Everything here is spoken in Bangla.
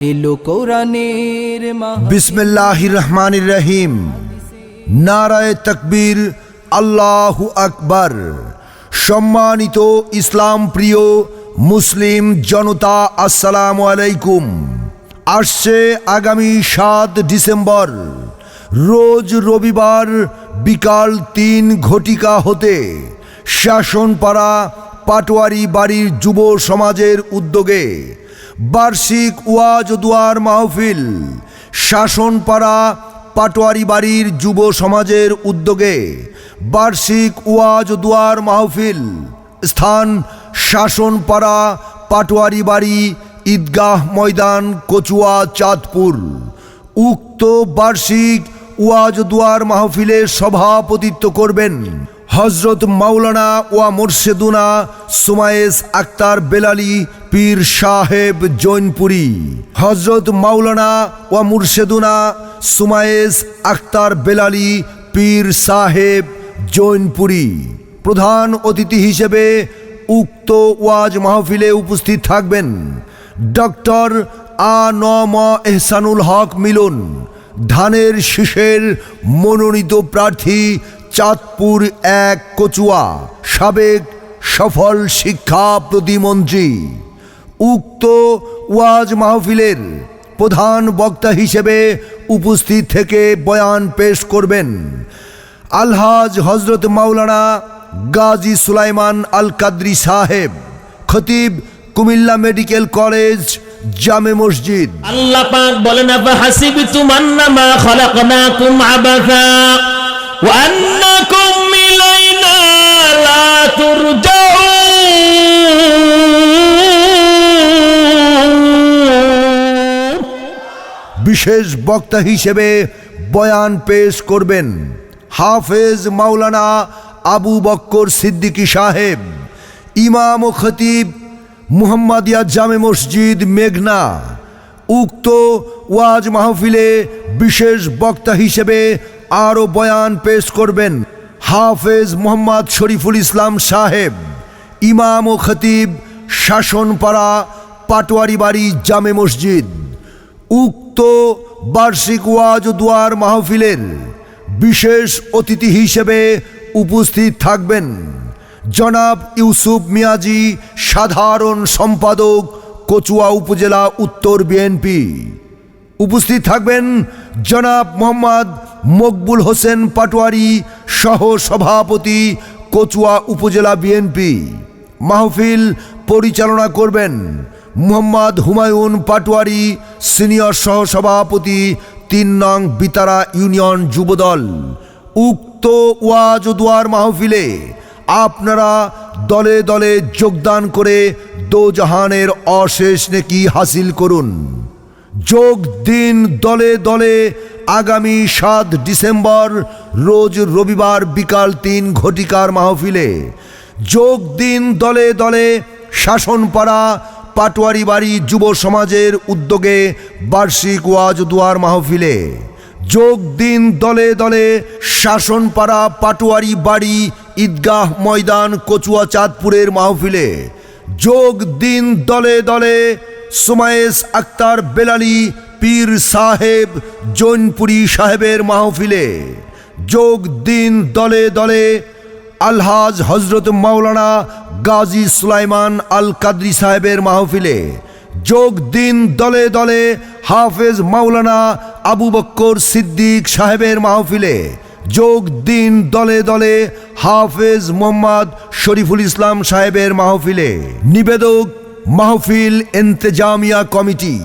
এলো কোরআনের বিসমিল্লাহির রহমানির রহিম। নারায়ে তাকবীর, আল্লাহু আকবার। সম্মানিত ইসলাম প্রিয় মুসলিম জনতা, আসসালামু আলাইকুম। আসছে আগামী 7 ডিসেম্বর রোজ রবিবার বিকাল 3 ঘটিকা হতে শাসনপাড়া পাটোয়ারি বাড়ির যুব সমাজের উদ্যোগে বার্ষিক ওয়াজ দুয়ার মাহফিল। শাসনপাড়া পাটোয়ারি বাড়ির যুব সমাজের উদ্যোগে বার্ষিক ওয়াজ দুয়ার মাহফিল। স্থান শাসনপাড়া পাটোয়ারি বাড়ি, ঈদগাহ ময়দান, কচুয়া, চাঁদপুর। উক্ত বার্ষিক ওয়াজ দুয়ার মাহফিলে সভাপতিত্ব করবেন হজরত মাওলানা ওয়া মুর্শেদুনা সুমায়েস আক্তার বেলালী পীর সাহেব জৈনপুরী। হজরত মাওলানা ওয়া মুর্শেদুনা সুমায়েস আক্তার বেলালী পীর সাহেব জৈনপুরী। প্রধান অতিথি হিসেবে উক্ত ওয়াজ মাহফিলে উপস্থিত থাকবেন ডক্টর আ.ন.ম এহসানুল হক মিলন, ধানের শীষের মনোনীত প্রার্থী, চাঁদপুর 1 কচুয়া, সাবেক সফল শিক্ষা প্রতিমন্ত্রী। উক্ত ওয়াজ মাহফিলের প্রধান বক্তা হিসেবে উপস্থিত থেকে বয়ান পেশ করবেন আলহাজ হজরত মাওলানা গাজী সুলাইমান আল কাদরি সাহেব, খতিব, কুমিল্লা মেডিকেল কলেজ, জামে মসজিদ। আল্লাহ পাক বলেন, আফাহাসিবতুম আন্নামা খালাকনাকুম আবাসা ওয়া আন্নাকুম ইলাইনা লা তুরজাউন। বিশেষ বক্তা হিসেবে বয়ান পেশ করবেন হাফেজ মাওলানা আবু বক্কর সিদ্দিকী সাহেব, ইমাম ও খতিব, মুহাম্মাদিয়া জামে মসজিদ, মেঘনা। উক্ত ওয়াজ মাহফিলে বিশেষ বক্তা হিসেবে আরও বয়ান পেশ করবেন হাফেজ মোহাম্মদ শরীফুল ইসলাম সাহেব, ইমাম ও খতিব, শাসনপাড়া পাটোয়ারি বাড়ি, জামে মসজিদ। উক্ত বার্ষিক ওয়াজ দুয়ার মাহফিলের বিশেষ অতিথি হিসেবে উপস্থিত থাকবেন জনাব ইউসুফ মিয়াজি, সাধারণ সম্পাদক, কচুয়া উপজেলা উত্তর বিএনপি। উপস্থিত থাকবেন জনাব মোহাম্মদ মকবুল হোসেন পাটোয়ারি, সহ সভাপতি, কচুয়া উপজেলা বিএনপি। মাহফিল পরিচালনা করবেন মোহাম্মদ হুমায়ুন পাটোয়ারি, সিনিয়র সহ সভাপতি, 3 নং বিতারা ইউনিয়ন যুবদল। উক্ত ওয়াজ দুয়ার মাহফিলে আপনারা দলে দলে যোগদান করে দোজাহানের অশেষ নেকি হাসিল করুন। যোগ দিন দলে দলে আগামী 7 ডিসেম্বর রোজ রবিবার বিকাল 3 ঘটিকার মাহফিলে। যোগ দিন দলে দলে শাসনপাড়া পাটোয়ারি বাড়ি যুব সমাজের উদ্যোগে বার্ষিক ওয়াজ দুয়ার মাহফিলে। যোগ দিন দলে দলে শাসনপাড়া পাটোয়ারি বাড়ি, ঈদগাহ ময়দান, কচুয়া, চাঁদপুরের মাহফিলে। যোগ দিন দলে দলে সুমায়েস আক্তার বেলালী পীর সাহেব জৈনপুরী সাহেবের মাহফিলে। যোগ দিন দলে দলে আলহাজ হজরত মাওলানা গাজী সুলাইমান আল কাদরি সাহেবের মাহফিলে। যোগ দিন দলে দলে হাফেজ মাওলানা আবু বক্কর সিদ্দিক সাহেবের মাহফিলে। যোগ দিন দলে দলে হাফেজ মোহাম্মদ শরীফুল ইসলাম সাহেবের মাহফিলে। নিবেদক মাহফিল ইন্তেজামিয়া কমিটি।